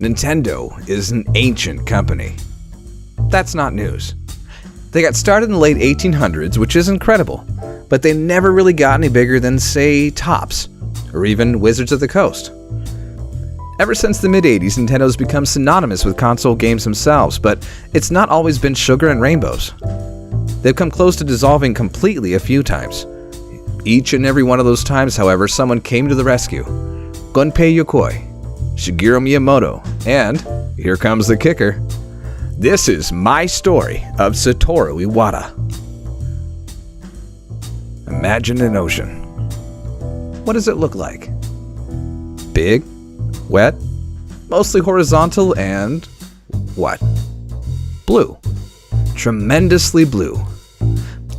Nintendo is an ancient company. That's not news. They got started in the late 1800s, which is incredible, but they never really got any bigger than, say, Tops, or even Wizards of the Coast. Ever since the mid-80s, Nintendo's become synonymous with console games themselves, but it's not always been sugar and rainbows. They've come close to dissolving completely a few times. Each and every one of those times, however, someone came to the rescue. Gunpei Yokoi, Shigeru Miyamoto, and, here comes the kicker, this is my story of Satoru Iwata. Imagine an ocean. What does it look like? Big, wet, mostly horizontal, and what? Blue. Tremendously blue.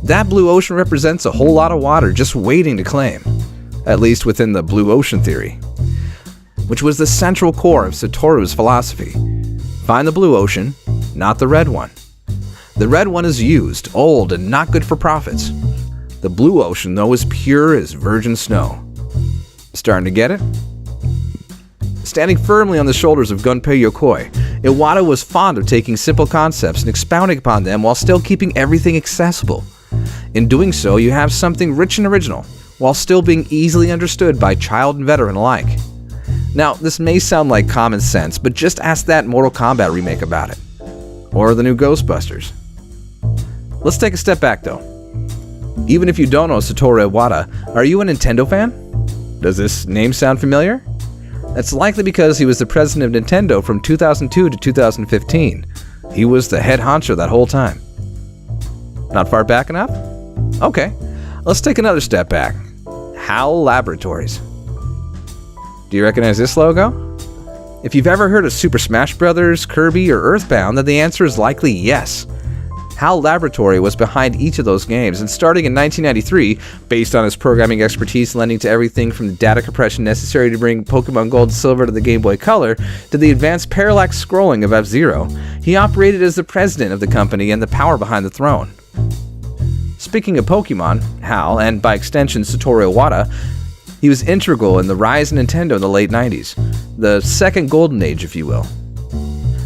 That blue ocean represents a whole lot of water just waiting to claim, at least within the blue ocean theory, which was the central core of Satoru's philosophy. Find the blue ocean, not the red one. The red one is used, old, and not good for profits. The blue ocean, though, is pure as virgin snow. Starting to get it? Standing firmly on the shoulders of Gunpei Yokoi, Iwata was fond of taking simple concepts and expounding upon them while still keeping everything accessible. In doing so, you have something rich and original, while still being easily understood by child and veteran alike. Now, this may sound like common sense, but just ask that Mortal Kombat remake about it. Or the new Ghostbusters. Let's take a step back though. Even if you don't know Satoru Iwata, are you a Nintendo fan? Does this name sound familiar? That's likely because he was the president of Nintendo from 2002 to 2015. He was the head honcho that whole time. Not far back enough? Okay, let's take another step back. HAL Laboratories. Do you recognize this logo? If you've ever heard of Super Smash Bros., Kirby, or Earthbound, then the answer is likely yes. HAL Laboratory was behind each of those games, and starting in 1993, based on his programming expertise lending to everything from the data compression necessary to bring Pokemon Gold and Silver to the Game Boy Color, to the advanced parallax scrolling of F-Zero, he operated as the president of the company and the power behind the throne. Speaking of Pokemon, HAL, and by extension Satoru Iwata, he was integral in the rise of Nintendo in the late 90s, the second golden age, if you will.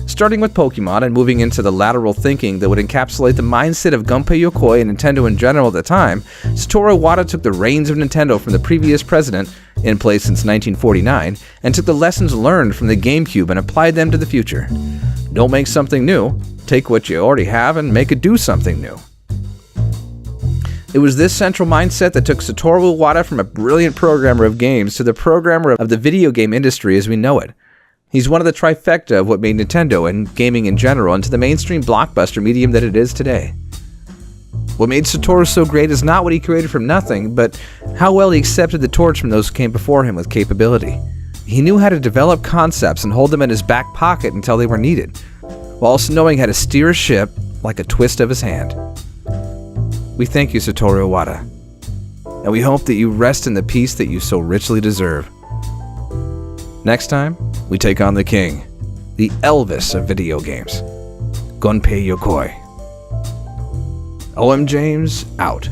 Starting with Pokemon and moving into the lateral thinking that would encapsulate the mindset of Gunpei Yokoi and Nintendo in general at the time, Satoru Iwata took the reins of Nintendo from the previous president, in place since 1949, and took the lessons learned from the GameCube and applied them to the future. Don't make something new, take what you already have and make it do something new. It was this central mindset that took Satoru Iwata from a brilliant programmer of games to the programmer of the video game industry as we know it. He's one of the trifecta of what made Nintendo and gaming in general into the mainstream blockbuster medium that it is today. What made Satoru so great is not what he created from nothing, but how well he accepted the torch from those who came before him with capability. He knew how to develop concepts and hold them in his back pocket until they were needed, while also knowing how to steer a ship like a twist of his hand. We thank you, Satoru Iwata, and we hope that you rest in the peace that you so richly deserve. Next time, we take on the king, the Elvis of video games, Gunpei Yokoi. OMJames out.